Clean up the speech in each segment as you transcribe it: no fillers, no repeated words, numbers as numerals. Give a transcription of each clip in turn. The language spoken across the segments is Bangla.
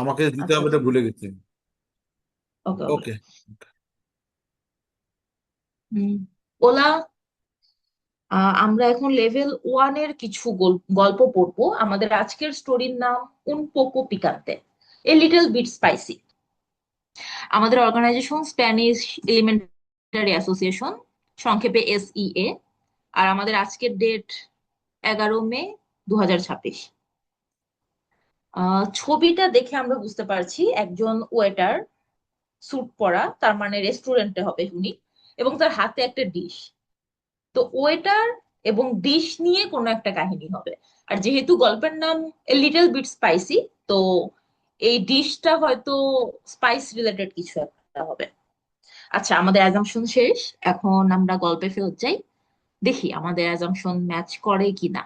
আমাকে দিতে আচ্ছা হবে, আচ্ছা, এটা ভুলে গেছি। ওকে ওকে। ওকে। হুম, ওলা, আমরা এখন লেভেল ওয়ানের কিছু গল্প পড়বো। আমাদের আজকের স্টোরির নাম উন পোকো পিকান্তে, এ লিটল বিট স্পাইসি। আমাদের অর্গানাইজেশন স্প্যানিশ এলিমেন্টারি অ্যাসোসিয়েশন, সংক্ষেপে SEA। আর আমাদের আজকের ডেট 11 মে 2026। ছবিটা দেখে আমরা বুঝতে পারছি একজন ওয়েটার, স্যুট পরা, তার মানে রেস্টুরেন্টে হবে উনি, এবং তার হাতে একটা ডিশ। তো ওয়েটার এবং ডিশ নিয়ে কোনো একটা কাহিনী হবে। আর যেহেতু গল্পের নাম এ লিটল বিট স্পাইসি, তো এই ডিশটা হয়তো স্পাইস রিলেটেড কিছু একটা হবে। আচ্ছা, আমাদের অ্যাজাম্পশন শেষ। এখন আমরা গল্পে ফেরত যাই, দেখি আমাদের অ্যাজাম্পশন ম্যাচ করে কিনা।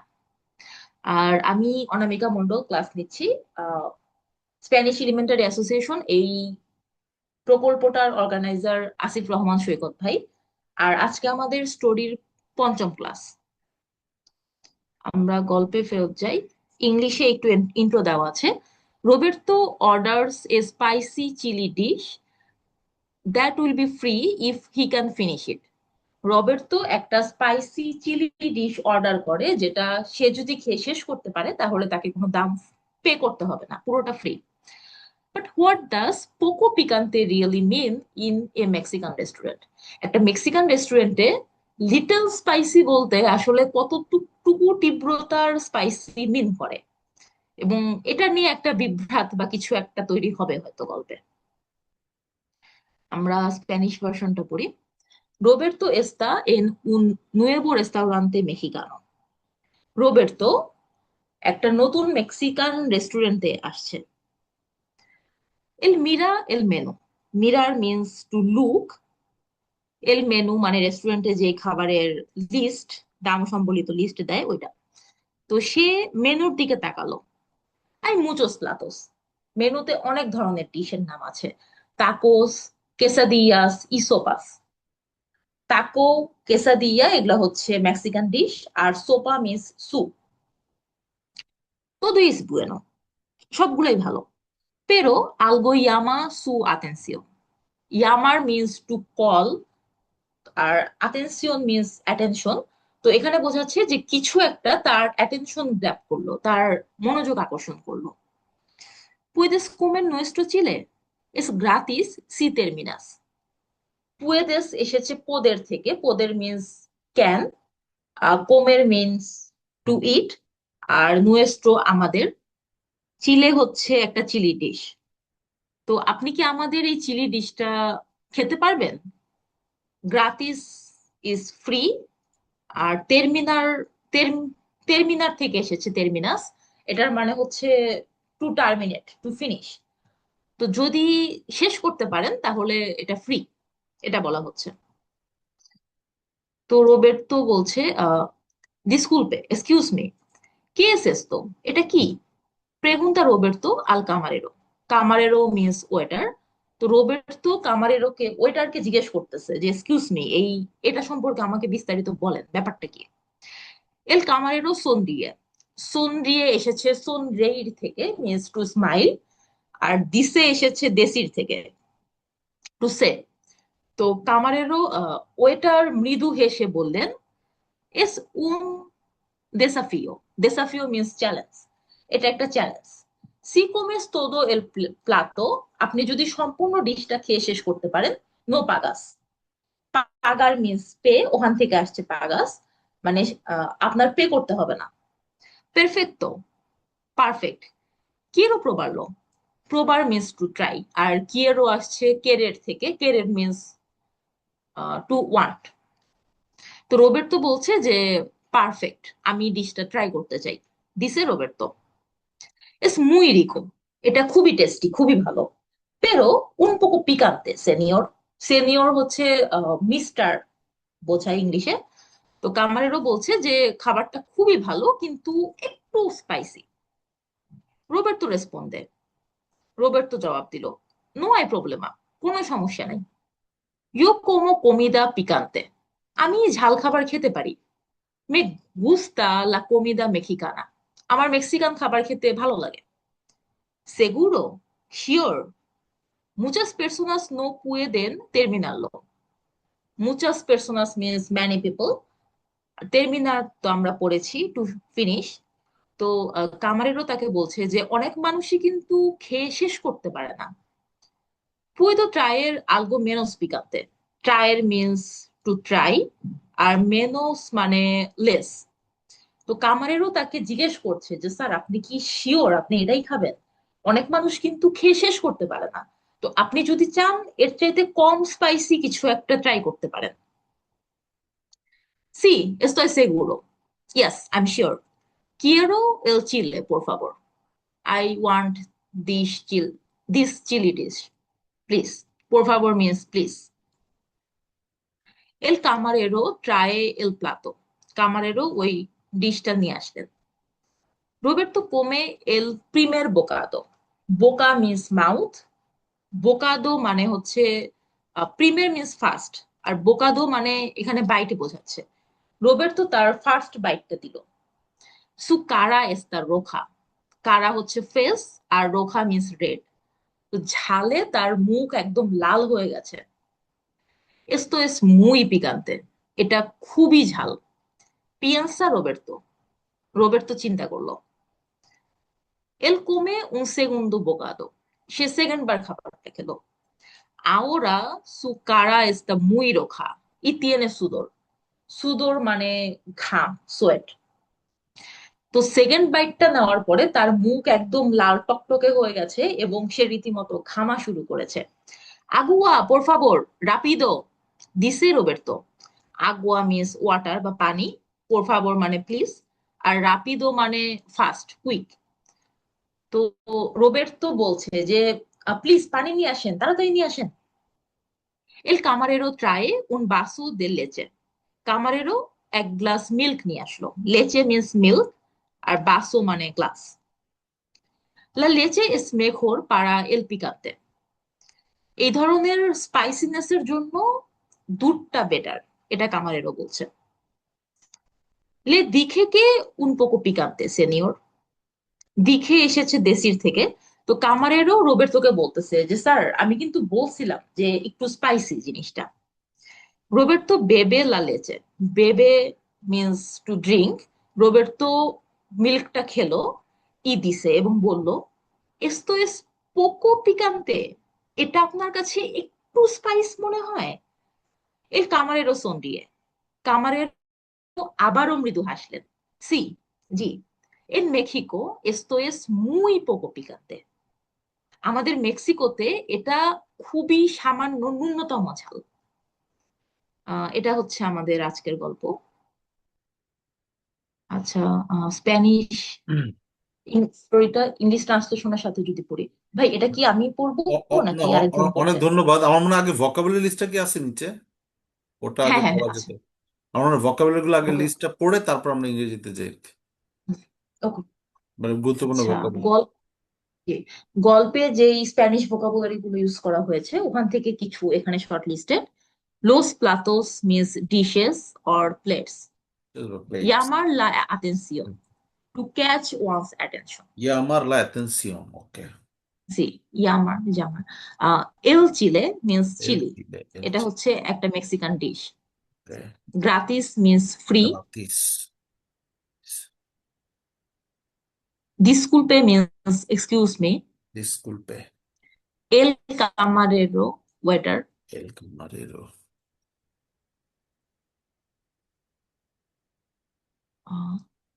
আর আমি অনামিকা মন্ডল ক্লাস নিচ্ছি, স্প্যানিশ এলিমেন্টারি অ্যাসোসিয়েশন এই প্রকল্পটার অর্গানাইজার আসিফ রহমান সৈকত ভাই। আর আজকে আমাদের স্টোরির পঞ্চম ক্লাস। আমরা গল্পে ফেরত যাই। ইংলিশে একটু ইন্ট্রো দেওয়া আছে। Roberto orders a spicy chili dish that will be free if he can finish it. Roberto একটা স্পাইসি চিলি ডিশ অর্ডার করে, যেটা সে যদি খেয়ে শেষ করতে পারে তাহলে তাকে কোনো দাম পে করতে হবে না, পুরোটা ফ্রি। বাট হোয়াট ডাজ পোকো পিকান্তে really mean in a Mexican restaurant? একটা মেক্সিকান রেস্টুরেন্টে লিটল স্পাইসি বলতে আসলে কতটুকু তীব্রতার স্পাইসি মিন করে, এবং এটা নিয়ে একটা বিভ্রাট বা কিছু একটা তৈরি হবে হয়তো গল্পে। আমরা স্প্যানিশ ভার্সনটা পড়ি। Roberto está en un nuevo restaurante mexicano. রোবের্তো একটা নতুন মেক্সিকান রেস্টুরেন্টে আসছে। এল মিরা এল মেনু, মিরার মিন্স টু লুক, এল মেনু মানে রেস্টুরেন্টে যে খাবারের লিস্ট, দাম সম্বলিত লিস্ট দেয় ওইটা। তো সে মেনুর দিকে তাকালো। আই মুচোস প্লাটোস, মেনুতে অনেক ধরনের ডিশের নাম আছে। তাকোস, কেসাদিয়াস, ইসোপাস। তাকো, কেসাদিয়া এগুলা হচ্ছে মেক্সিকান ডিশ, আর সোপা means soup. todo es bueno, সবগুলোই ভালো। pero algo llama su atención. llamar means to call, R attention means attention। তো এখানে বোঝাচ্ছে যে কিছু একটা তার অ্যাটেনশন গ্র্যাব করলো, তার মনোযোগ আকর্ষণ করলো। puedes comer nuestro chile, es gratis si terminas। puedes এসেছে পোদের থেকে, পোদের মিন্স ক্যান, কোমের মিন্স টু ইট, আর নুয়েস্ট্রো আমাদের। চিলে হচ্ছে একটা চিলি ডিশ। তো আপনি কি আমাদের এই চিলি ডিশটা খেতে পারবেন? গ্রাতিস ইজ ফ্রি। আর তেরমিনার থেকে এসেছে তেরমিনাস, এটার মানে হচ্ছে টু টার্মিনেট, টু ফিনিশ। তো যদি শেষ করতে পারেন তাহলে এটা ফ্রি, এটা বলা হচ্ছে। তো রোবের্তো বলছে, ডিসকুলপে, এক্সকিউজ মি, কে es esto? এটা কি? প্রেগুন্তা রোবের্তো আল কামারেরো। কামারেরো মিন্স ওয়েটার। তো রোবের্তো কামারেরোকে, ওয়েটারকে জিজ্ঞেস করতেছে যে এক্সকিউজ মি, এটা সম্পর্কে আমাকে বিস্তারিত বলেন, ব্যাপারটা কি? এল কামারেরো সোনরিয়ে, সোনরিয়ে এসেছে সোনরেইর থেকে, মিন্স টু স্মাইল। আর দিসে এসেছে দেশির থেকে, টু সে। তো কামারেরো ওয়েটার মৃদু হেসে বললেন, এস উন দেসাফিও। দেসাফিও মিন্স চ্যালেঞ্জ, এটা একটা চ্যালেঞ্জ। সি কোমেস todo el plato, আপনি যদি সম্পূর্ণ ডিশটা খেয়ে শেষ করতে পারেন, নো পাগাস। পাগার মিন্স পে, ওখান থেকে আসছে পাগাস, মানে আপনার পে করতে হবে না। পেরফেক্টো, পারফেক্ট। কিয়েরো প্রবারলো, প্রবার মিন্স টু ট্রাই, আর কিয়েরো আসছে কেরের থেকে, কেরের মিন্স টু ওয়ান্ট। তো রোবের্তো বলছে যে পারফেক্ট, আমি ডিশটা ট্রাই করতে চাই। দিছে রোবের্তো, es muy rico, এটা খুবই টেস্টি, খুবই ভালো। pero un poco picante senior. Senior হচ্ছে মিস্টার বোঝায় ইংলিশে। তো কামারেরও বলছে যে খাবারটা খুবই ভালো কিন্তু একটু স্পাইসি। রোবের্তো রেসপন্ডে, রোবের্তো জবাব দিল, নো hay problema, কোনো সমস্যা নাই। yo como comida picante, আমি ঝাল খাবার খেতে পারি। me gusta la comida mexicana, আমার মেক্সিকান খাবার খেতে ভালো লাগে। Seguro, Sure, muchas personas no pueden terminarlo. Muchas personas means many people. terমিনার তো আমরা পড়েছি টু ফিনিশ। তো কামারেরও তাকে বলছে যে অনেক মানুষই কিন্তু খেয়ে শেষ করতে পারে না। Puedo traer algo menos picante. Traer means to try, R menos মানে less। তো কামারেরও তাকে জিজ্ঞেস করছে যে স্যার আপনি কি শিওর আপনি এটাই খাবেন? অনেক মানুষ কিন্তু খেয়ে শেষ করতে পারে না। তো আপনি যদি চান এর চাইতে কম স্পাইসি কিছু একটা ট্রাই করতে পারেন। Sí, estoy seguro. Yes, I'm sure. Quiero el chile, por favor. I want this chili dish. Please. Por favor means please. El camarero trae el plato. Camarero ওই ডিশটা নিয়ে আসলেন। রোবের্তো come el primer bocado. বোকা মিন্স মাউথ। বোকাদো মানে হচ্ছে প্রিমিয়ার মিন্স ফার্স্ট, আর বোকাদো মানে এখানে বাইটে বোঝাচ্ছে। রোবের্তো তার ফার্স্ট বাইটটা দিল। সু কারা এস্তা রোখা। কারা হচ্ছে ফেস, আর রোখা মিন্স রেড। তো ঝালে তার মুখ একদম লাল হয়ে গেছে। এস্তো এস মুই পিকান্তে। এটা খুবই ঝাল। পিয়ান্সা রোবের্তো। রোবের্তো চিন্তা করলো। এল কোমে উন সেগুন্দো বোকাদো। সে সেকেন্ড বার খাবারটা খেলো। আওরা সু কারা এস্তা মুই রোখা। ইতিয়েনে সুদর। সুদর মানে ঘাম, সোয়েট। তো সেকেন্ড বাইটটা নেওয়ার পরে তার মুখ একদম লাল টকটকে হয়ে গেছে এবং সে রীতিমতো ঘামা শুরু করেছে। আগুয়া por favor রাপিদো, দিসে রোবের্তো। আগুয়া মিন্স ওয়াটার বা পানি, por favor মানে প্লিজ, আর রাপিদো মানে ফাস্ট, কুইক। তো রোবের্তো বলছে যে প্লিজ পানি নিয়ে আসেন, তাড়াতাড়ি নিয়ে আসেন। এল কামারেরো ট্রায়ে উন বাসো দে লেচে। কামারেরো এক গ্লাস মিল্ক নিয়ে আসলো। লেচে মিন্স মিল্ক, আর বাসো মানে গ্লাস। লা লেচে es mejor para el picante। এই ধরনের স্পাইসিনেসের জন্য দুধটা বেটার, এটা কামারেরও বলছে। লে দিখে কে উন পোকো পিকান্তে সেনিয়র। দিখে এসেছে দেশির থেকে। তো কামারেরও রোবের্তোকে বলতেছে যে স্যার আমি কিন্তু বলছিলাম যে একটু স্পাইসি জিনিসটা। রোবের্তো বেবে লা লেচে। বেবে মিন্স টু ড্রিঙ্ক। রোবের্তো মিল্কটা খেলো, দিছে এবং বলল এস্তো এস পোকো পিকান্তে। এটা আপনার কাছে একটু স্পাইস মনে হয়? এর কামারেরও সন্ডিয়ে। কামারের আবারও মৃদু হাসলেন। সি, জি। এন মেক্সিকো এস্তো এস মুই পোকো পিকান্তে। আমাদের মেক্সিকোতে এটা খুবই সামান্য ন্যূনতম ঝাল। এটা হচ্ছে আমাদের আজকের গল্প। আচ্ছা, স্প্যানিশ হুম। স্টোরিটা ইংলিশ ট্রান্সলেশনের সাথে যদি পড়ি। ভাই এটা কি আমি পড়বো না, নাকি আরেকজন অনেক পড়বেন? ধন্যবাদ। আমার মনে হয় আগে ভোকাবুলারি লিস্টটা কি আছে নিচে, ওটা হ্যাঁ আগে হ্যাঁ পড়া হ্যাঁ, যেত। আচ্ছা। আমার মনে হয় ভোকাবুলারি গুলো আগে ওকে লিস্টটা পড়ে তারপর আমরা ইংরেজিতে যাই আর কি। ওকে। মানে গুরুত্বপূর্ণ আচ্ছা, ভোকাবুলারি। জি, গল্পে যে স্প্যানিশ ভোকাবুলারি গুলো ইউজ করা হয়েছে ওখান থেকে কিছু এখানে শর্ট লিস্টেড। লোস প্লাটোস means dishes or plates. Plates. llamar la atención, to catch one's attention। llamar la atención, okay. জি, llamar। এল চিলে means El chili. chile, el এটা chile, হচ্ছে একটা মেক্সিকান ডিশ। ok. গ্রাতিস মিন্স ফ্রি। Gratis. ডিসকুলপে মিন্স এক্সকিউজ মি। Disculpe, এল কামারেরো, ওয়েটার। el camarero.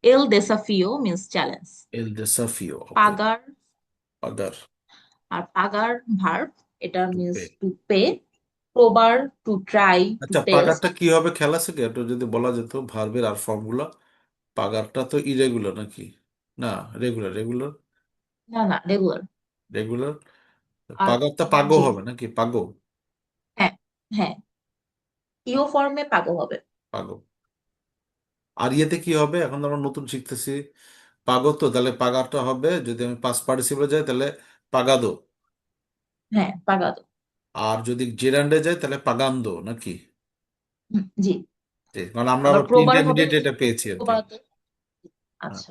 এল দেসাফিও means challenge. El desafío, ok. পাগার, Pagar, আর পাগার ভার্ব, এটা to means pay. To pay. প্রবার টু ট্রাই টু আচ্ছা, টেস্ট। পাগারটা কি হবে খেলা থেকে একটু যদি বলা যেত, ভার্বের আর ফর্মগুলো। পাগারটা তো ইরেগুলার নাকি? না, রেগুলার রেগুলার না না, রেগুলার। রেগুলার। আর পাগারটা পাগো জি, হবে নাকি? পাগো। হ্যাঁ হ্যাঁ, ইও ফর্মে পাগো হবে। পাগো। আর ইয়েতে কি হবে, এখন তো আমরা নতুন শিখতেছি। পাগো, তো তাহলে পাগারটা হবে যদি আমি পাস্ট পার্টিসিপলে যাই তাহলে পাগাদো। হ্যাঁ, পাগাদো। আর যদি জেরান্ডে যাই তাহলে পাগান্দো নাকি? জি। ঠিক, মানে আমরা আবার আবার প্রি প্রবার হবে ইন্টারমিডিয়েট এটা পেয়েছি আর কি। প্রবাদ। হ্যাঁ। আচ্ছা,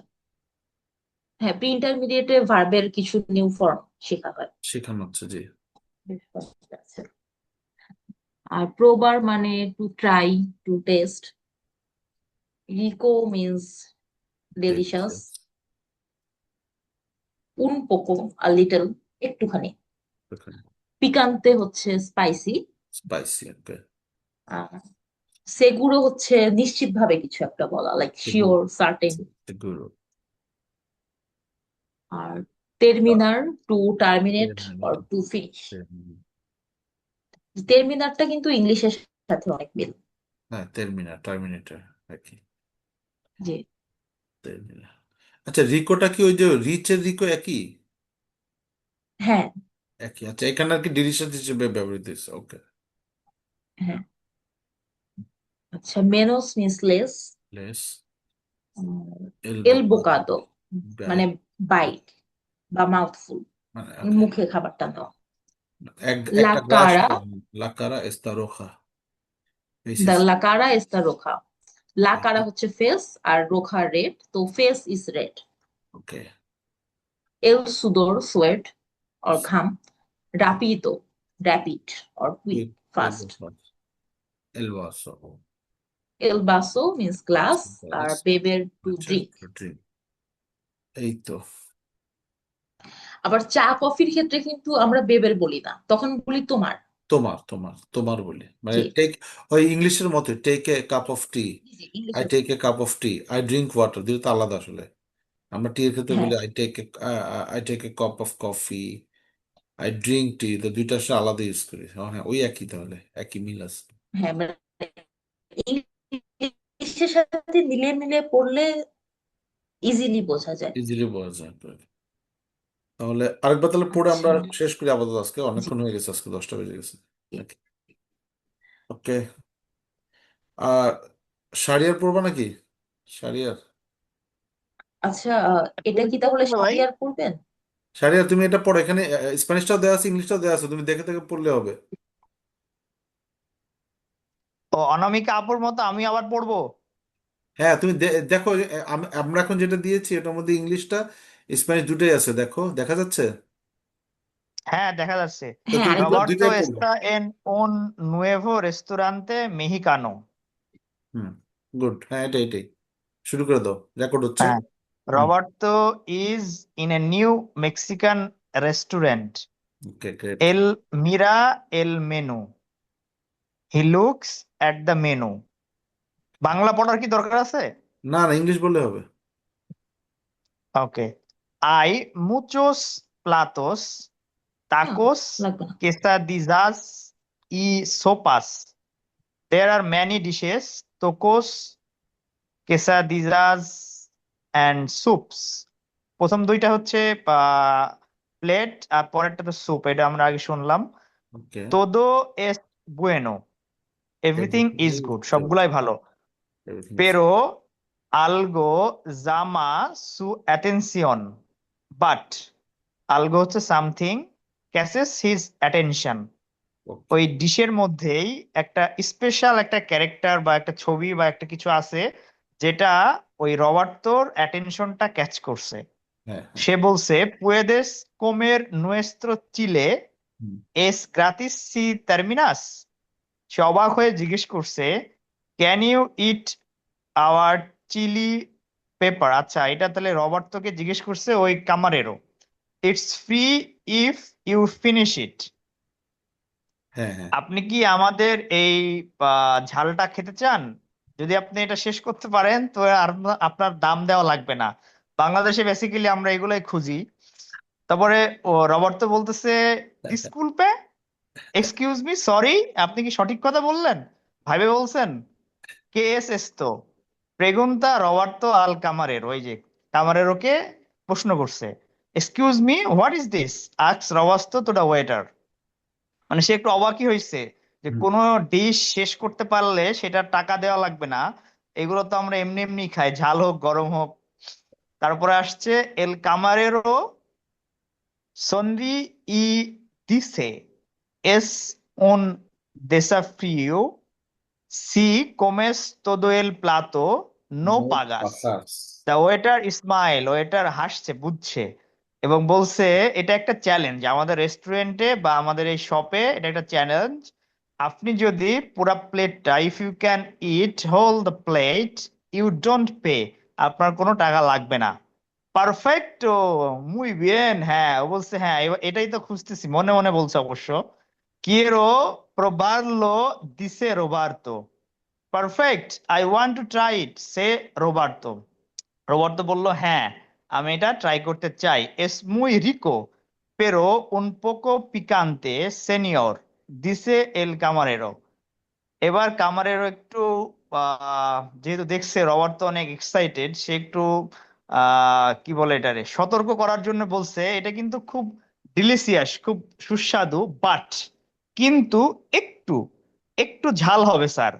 হ্যাঁ প্রি ইন্টারমিডিয়েটে ভার্বের কিছু নিউ ফর্ম শেখা হয়। শেখানো হচ্ছে, জি। বেশ কয়েকটা আছে। আর প্রোবার মানে টু ট্রাই, টু টেস্ট। রিকো মিন্স ডেলিশাস। Delicious. উন পোকো আর লিটল, একটুখানি। Okay. পিকান্তে হচ্ছে স্পাইসি। Spicy, okay. সেগুরো হচ্ছে নিশ্চিত ভাবে কিছু একটা বলা, like Seguro. Sure, certain. Seguro. আর Uh, টেরমিনার, to terminate or Terminator. To finish. Terminator. টেরমিনারটা কিন্তু ইংলিশের সাথে অনেক মিল। হ্যাঁ, টার্মিনেটর একই। যে Terminator. আচ্ছা, রিকোটা কি ওই যে রিচের রিকো একই? হ্যাঁ। একই, আচ্ছা, এখানে আর কি ডিলিশিয়াস হিসেবে ব্যবহৃত হয়েছে, ওকে। হ্যাঁ। আচ্ছা, মেনোস মিন্স লেস। লেস। এল এল বোকাদো। বোকাদো বাই। মানে বাইট বা মাউথফুল, মানে ওকে। মুখে খাবারটা নেওয়া। একটা গ্রাস লাকারা, নিলাম। লাকারা এস্তারোখা। দা ফেসিস। লাকারা ইস্তা রোখা। লাকারা হচ্ছে ফেস, আর রোখা রেড, তো ফেস ইজ রেড। ওকে। এল সুদোর সোয়েট অর ঘাম। রাপিতো, rapid or quick, with fast. এলবোসো। এলবোসো। এল বাসো মিন্স গ্লাস, আর বেবের টু আচ্ছা, ড্রিঙ্ক। ড্রিঙ্ক। এই তো। আবার চা কফির ক্ষেত্রে কিন্তু আমরা বেবের বলি না, তখন বলি তোমার। তোমার বলি, মানে জি। টেক। ওই ইংলিশের মতো, take a cup of tea. জি আই ইংলিশের। Take a cup of tea, I drink water, দুটো তো আলাদা আসলে। আমরা টি এর ক্ষেত্রে হ্যাঁ। বলি I take a cup of coffee, I drink tea, তো দুইটা আসলে আলাদা ইউজ করি। হ্যাঁ, ওই একই, তাহলে একই মিল আছে। হ্যাঁ মানে ইংলিশের সাথে মিলিয়ে মিলিয়ে পড়লে ইজিলি বোঝা যায়। ইজিলি বোঝা যায়। তাহলে আরেকবার তাহলে পড়ে আমরা আচ্ছা। শেষ করি আপাতত, আজকে জি। অনেকক্ষণ হয়ে গেছে, আজকে 10টা বেজে গেছে। ওকে। আর শাড়িয়ার পরবা নাকি? শাড়িয়ার। আচ্ছা, এটা তুমি কি কি তাহলে বলছো ভাই? শাহরিয়ার পড়বেন? শাড়িয়ার, তুমি এটা পড়ো, এখানে স্প্যানিশটাও দেওয়া আছে, ইংলিশটাও দেওয়া আছে, তুমি দেখে দেখে পড়লে হবে। ও, অনামিকা আপুর মতো আমি আবার পড়বো? হ্যাঁ, তুমি দেখো, আমরা এখন যেটা দিয়েছি এটার মধ্যে ইংলিশটা স্প্যানিশ দুটোই আছে, দেখো, দেখা যাচ্ছে। হ্যাঁ, দেখা যাচ্ছে। তো হ্যাঁ, তুমি আরেকবার রবার্তো দুইটাই পড়লো। এস্তা এন un nuevo restaurante mexicano। হুম। গুড, হ্যাঁ, এটাই শুরু করে দাও, রেকর্ড হচ্ছে। হ্যাঁ, হুম। Roberto is in a new Mexican restaurant. Okay, great. এল মিরা এল মেনু, he looks at the menu. Bangla পড়ার কি দরকার আছে? না না, ইংলিশ বললে হবে। ওকে। আই মুচোস প্লাতোস, না, tacos, লাগবে না। quesadillas y sopas. There are many dishes, tacos, quesadillas and soups. প্রথম দুইটা হচ্ছে প্লেট, আর পরেরটা তো স্যুপ, এটা আমরা আগে শুনলাম। ওকে। todo es bueno, everything everything is is good, good. সবগুলাই ভালো। Everything is. pero algo llama su atención, but algo হচ্ছে সামথিং catches his attention। ওকে। ওই ডিশের মধ্যেই একটা স্পেশাল একটা ক্যারেক্টার বা একটা ছবি বা একটা কিছু আছে, যেটা ওই রবার্তোর অ্যাটেনশনটা ক্যাচ করছে। হ্যাঁ হ্যাঁ। সে বলছে, পুয়েদেস কোমের নুয়েস্ত্রো চিলে হুম। এস গ্রাতিস সি টার্মিনাস। সে অবাক হয়ে জিজ্ঞেস করছে, can you eat our chili pepper. আচ্ছা, এটা তাহলে রবার্তোকে জিজ্ঞেস করছে ওই কামারেরও। It's free if you finish it. হ্যাঁ হ্যাঁ। আপনি কি আমাদের এই ঝালটা খেতে চান? যদি আপনি এটা শেষ করতে পারেন তো আর আপনার দাম দেওয়া লাগবে না। বাংলাদেশে বেসিক্যালি আমরা এগুলাই খুঁজি। তারপরে ও রবার্তো বলতেছে, ডিসকুলপে, এক্সকিউজ মি, সরি, আপনি কি সঠিক কথা বললেন? ভাইবে বলছেন। কে এস এস্তো প্রেগুন্তা রবার্তো আল কামারের, ওই যে কামারেরোকে প্রশ্ন করছে, excuse me, what is this, ask Roberto to the waiter. মানে সে একটু অবাকই হয়েছে যে হুম। কোনো ডিশ শেষ করতে পারলে সেটা টাকা দেওয়া লাগবে না। এগুলো তো আমরা এমনি এমনি খাই, ঝাল হোক গরম হোক। তারপরে আসছে এল কামারেরো sonríe y dice, es un desafío. Si comes todo el plato, no নো pagas. পাকাস। দ্য ওয়েটার স্মাইল, ওয়েটার হাসছে, বুঝছে। এবং বলছে এটা একটা চ্যালেঞ্জ আমাদের রেস্টুরেন্টে বা আমাদের এই শপে, এটা একটা চ্যালেঞ্জ। আপনি যদি পুরা প্লেটটা, if you can eat whole the plate, you don't pay, আপনার কোনো টাকা লাগবে না। পারফেক্টো, মুই বিয়েন। হ্যাঁ, ও বলছে হ্যাঁ, এটাই তো খুঁজতেছি, মনে মনে বলছে অবশ্য। কিয়েরো প্রবারলো দিসে Roberto. Perfect, I want to try it say Roberto. Roberto বলল হ্যাঁ, আমি এটা ট্রাই করতে চাই। এস মুই রিকো পেরো উন পোকো পিকান্তে সেনিয়র দিসে এল কামারেরো। এবার কামারেরও একটু যেহেতু দেখছে রবার্ট তো অনেক এক্সাইটেড, সে একটু কি বলে এটারে সতর্ক করার জন্য বলছে এটা কিন্তু খুব ডিলিশিয়াস, খুব সুস্বাদু, বাট কিন্তু একটু একটু ঝাল হবে স্যার।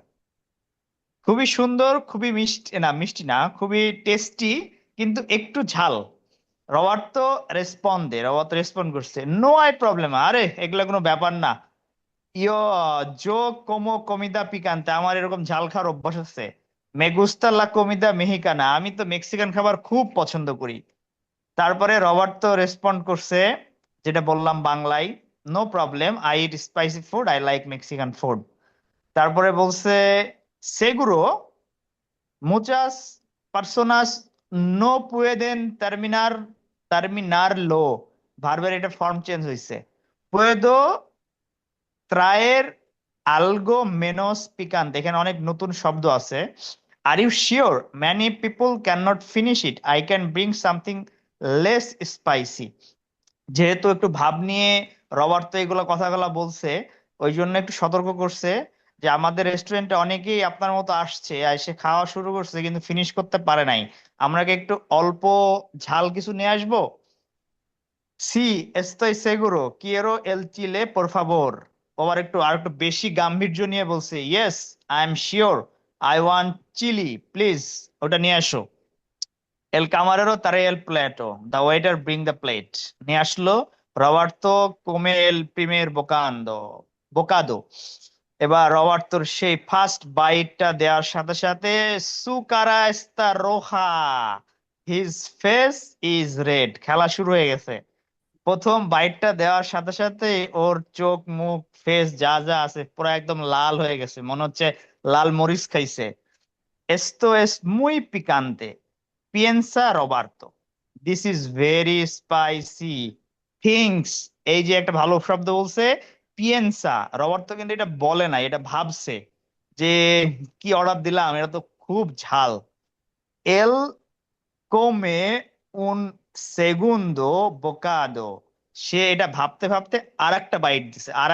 খুবই সুন্দর, খুবই মিষ্টি, না মিষ্টি না, খুবই টেস্টি, কিন্তু একটু ঝাল। রবার্ত রেসপন্ড করছে, নো আই প্রবলেম, আরে এগুলা কোনো ব্যাপার না। ইয়ো জো কোমো কমিদা পিকান্তে, আমার এরকম ঝাল খাওয়ার অভ্যাস আছে। মে গুস্তা লা কমিদা মেহিকানা, আমি তো মেক্সিকান খাবার খুব পছন্দ করি। তারপরে রবার্ট তো রেসপন্ড করছে, যেটা বললাম বাংলায়, no problem, I eat spicy food, I like Mexican food. তারপরে বলছে সেগুরো muchas personas no pueden terminarlo, ভার্বের এটা ফর্ম চেঞ্জ হয়েছে। puedo traer algo menos picante, এখানে অনেক নতুন শব্দ আছে। Are you sure many people cannot finish it, I can bring something less spicy। যেহেতু একটু ভাব নিয়ে রবার্ট তো এগুলো কথাগুলো বলছে, ওই জন্য একটু সতর্ক করছে যে আমাদের রেস্টুরেন্টে অনেকেই আপনার মতো আসছে, এসে খাওয়া শুরু করছে কিন্তু ফিনিশ করতে পারে নাই। আমরা কি একটু অল্প ঝাল কিছু নিয়ে আসবো? সি এস্তই সেগুরো কিয়েরো এল চিলে por favor। আবার আর একটু বেশি গাম্ভীর্য নিয়ে বলছে, yes I am sure, I want chili please, ওটা নিয়ে আসো। এল কামারেরো তারে এল প্লেটো, the waiter bring the plate. নিয়ে আসলো রবার্তো কোমে এল প্রিমের বোকাদো। এবার রবার্তোর সেই ফার্স্ট বাইটটা দেওয়ার সাথে সাথে সুকারা এস্তা রোহা, হিজ ফেস ইজ রেড, খেলা শুরু হয়ে গেছে। প্রথম বাইটটা দেওয়ার সাথে সাথে ওর চোখ মুখ ফেস যা যা আছে পুরো একদম লাল হয়ে গেছে, মনে হচ্ছে লাল মরিচ খাইছে। এস্তো এস মুই পিকান্তে পিয়েন্সা Roberto, this is very spicy things. এই যে একটা ভালো শব্দ বলছে, পিয়েন্সা। রবার্তো কিন্তু এটা বলে না, এটা ভাবছে যে কি অর্ডার দিলাম, এটা তো খুব ঝাল। এল কোমে উন সেগুন্দো বোকাদো, সে এটা ভাবতে ভাবতে আর একটা বাইট দিছে, আর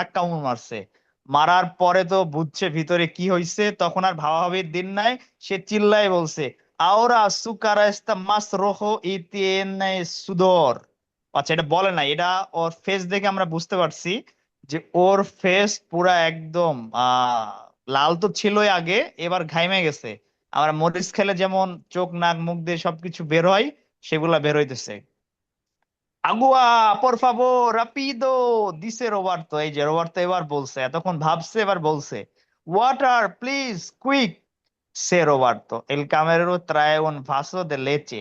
এক কামড় মারছে। মারার পরে তো বুঝছে ভিতরে কি হয়েছে, তখন আর ভাবাভাবির দিন নাই, সে চিল্লায় বলছে আওরা সুকারা এস্তা মাস রোহো ইতিনে সুদর। আচ্ছা, এটা বলে না, এটা ওর ফেস দেখে আমরা বুঝতে পারছি যে ওর ফেস পুরা একদম লাল তো ছিলই আগে, এবার ঘাইমে গেছে। আমরা মরিচ খেলে যেমন চোখ নাক মুখ দিয়ে সবকিছু বের হয়, সেগুলা বের হইতেছে। আগুয়া পর ফাভোর রাপিদো দিছে রোবার্তো। এই যে রোবার্তো এবার বলছে, এতক্ষণ ভাবছে এবার বলছে, ওয়াটার প্লিজ কুইক সে রোবার্তো এল কামেরো ট্রায় উন ভাসো দে লেচে।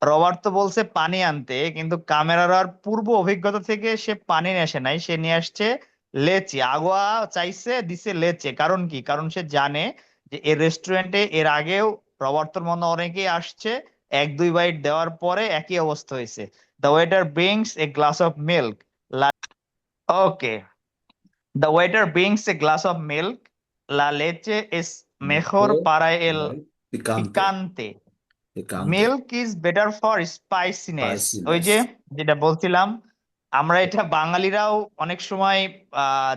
রবার্তো বলছে পানি আনতে, কিন্তু কামেরার পূর্ব অভিজ্ঞতা থেকে সে পানি নিয়ে আসে নাই, সে নিয়ে আসছে লেচে। আগোয়া চাইছে, দিছে লেচে, কারণ কি? কারণ সে জানে যে এর রেস্টুরেন্টে এর আগেও রবার্তোর মনে অনেকেই আসছে, এক দুই বাইট দেওয়ার পরে একই অবস্থা হয়েছে। The waiter brings a glass of milk. Okay, the waiter brings a glass of milk, লা লেচে এস মেজর Mejor পারা এল para el picante, পিকান্তে। picante, milk is better for spiciness. ওই যে spiciness. যেটা বলছিলাম, আমরা এটা বাঙালিরাও অনেক সময়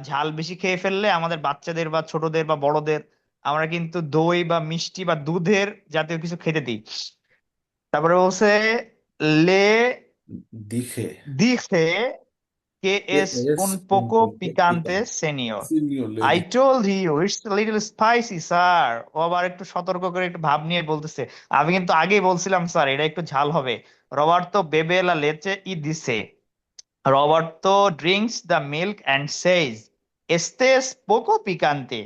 ঝাল বেশি খেয়ে ফেললে আমাদের বাচ্চাদের বা ছোটদের বা বড়দের আমরা কিন্তু দই বা মিষ্টি বা দুধের জাতীয় কিছু খেতে দিই। তারপরে বলছে লে Dije দিছে কে que এস উন es un পোকো poco পিকান্তে picante. সেনিয়র। Simio le আই di. Told you it's little spicy sir. ও আবার একটু সতর্ক করে একটু ভাব নিয়ে বলতেছে, আমি কিন্তু আগেই বলছিলাম স্যার এটা একটু ঝাল হবে। রবার্তো বেবে লা লেচে ই দিছে। Roberto drinks the milk and says এস্তেস পোকো পিকান্তে,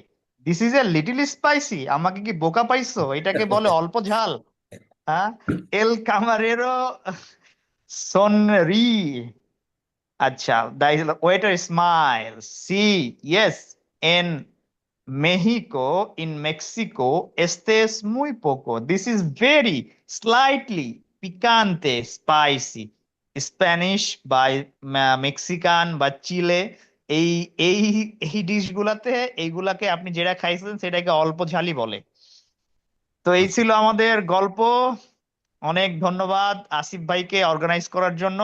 this is a little spicy. আমাকে কি বোকা পাইছো? এটাকে বলে অল্প ঝাল। হ্যাঁ, এল কামারেরো সোনরি। আচ্ছা, দ্য ওয়েটার স্মাইল। সি, ইয়েস, এন México, in Mexico, este es muy poco. This is very slightly picante, spicy. Spanish by Mexican বা চিলে, এই এই এই ডিশগুলাতে এইগুলাকে আপনি যেটা খাইছেন সেটাকে অল্প ঝালই বলে। তো এই ছিল আমাদের গল্প। অনেক ধন্যবাদ আসিফ ভাইকে অর্গানাইজ করার জন্য।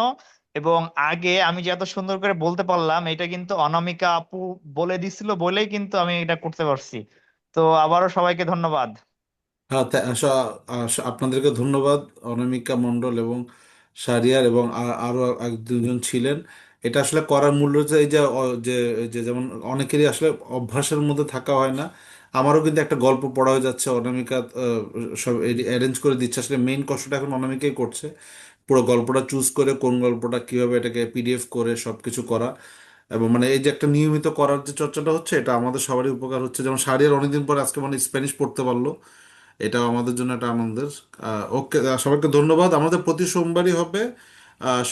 এবং আগে আমি যে এত সুন্দর করে বলতে পারলাম, এটা কিন্তু অনামিকা আপু বলে দিছিল বলেই কিন্তু আমি এটা করতে পারছি। তো আবারও সবাইকে ধন্যবাদ। হ্যাঁ, আপনাদেরকে ধন্যবাদ, অনামিকা মণ্ডল এবং শাহরিয়ার এবং আরো এক দুজন ছিলেন। এটা আসলে করার মূল্য যে এই যে যে যেমন অনেকেরই আসলে অভ্যাসের মধ্যে থাকা হয় না। আমারও কিন্তু একটা গল্প পড়া হয়ে যাচ্ছে, অনামিকা সব অ্যারেঞ্জ করে দিচ্ছে। আসলে মেইন কষ্টটা এখন অনামিকাই করছে, পুরো গল্পটা চুজ করে কোন গল্পটা কিভাবে এটাকে পিডিএফ করে সবকিছু করা। এবং মানে এই যে একটা নিয়মিত করার যে চর্চাটা হচ্ছে, এটা আমাদের সবারই উপকার হচ্ছে। যেমন শাহরিয়ার অনেকদিন পর আজকে মানে স্প্যানিশ পড়তে পারলো, এটাও আমাদের জন্য একটা আনন্দের। ওকে, সবাইকে ধন্যবাদ। আমাদের প্রতি সোমবারই হবে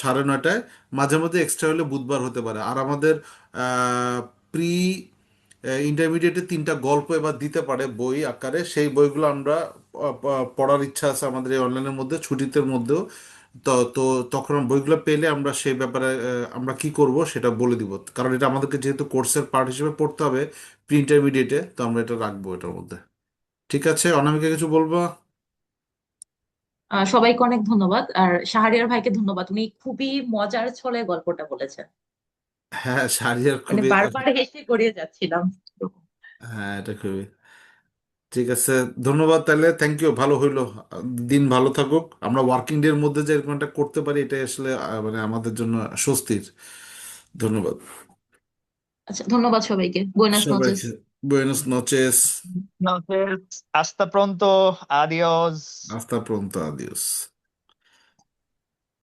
9:30টায়। মাঝে মাঝে এক্সট্রা হলে বুধবার হতে পারে। আর আমাদের প্রি ইন্টারমিডিয়েটে 3টা গল্প এবার দিতে পারে বই আকারে, সেই বইগুলো আমরা পড়ার ইচ্ছা আছে আমাদের এই অনলাইনের মধ্যে, ছুটিতে মধ্যেও। তো তো তখন বইগুলো পেলে আমরা সেই ব্যাপারে আমরা কি করব সেটা বলে দিব, কারণ এটা আমাদেরকে যেহেতু কোর্সের পার্ট হিসেবে পড়তে হবে প্রি ইন্টারমিডিয়েটে, তো আমরা এটা রাখবো এটার মধ্যে। ঠিক আছে, অনামিকা কিছু বলবা? সবাইকে অনেক ধন্যবাদ, আর শাহরিয়ার ভাইকে ধন্যবাদ, উনি খুবই মজার ছলে গল্পটা বলেছেন। হ্যাঁ, শাড়িয়ার মানে খুবই। বারবার হেসে গড়িয়ে যাচ্ছিলাম। হ্যাঁ, এটা খুবই ঠিক আছে। ধন্যবাদ তাহলে, থ্যাংক ইউ, ভালো হইলো। দিন ভালো থাকুক। আমরা ওয়ার্কিং ডে এর মধ্যে যে এরকম একটা করতে পারি, এটা আসলে মানে আমাদের জন্য স্বস্তির। ধন্যবাদ আচ্ছা, ধন্যবাদ সবাইকে, বুয়েনাস নোচেস। সবাইকে। Buenos নচেস। Entonces, hasta pronto, adiós. Hasta pronto, adiós.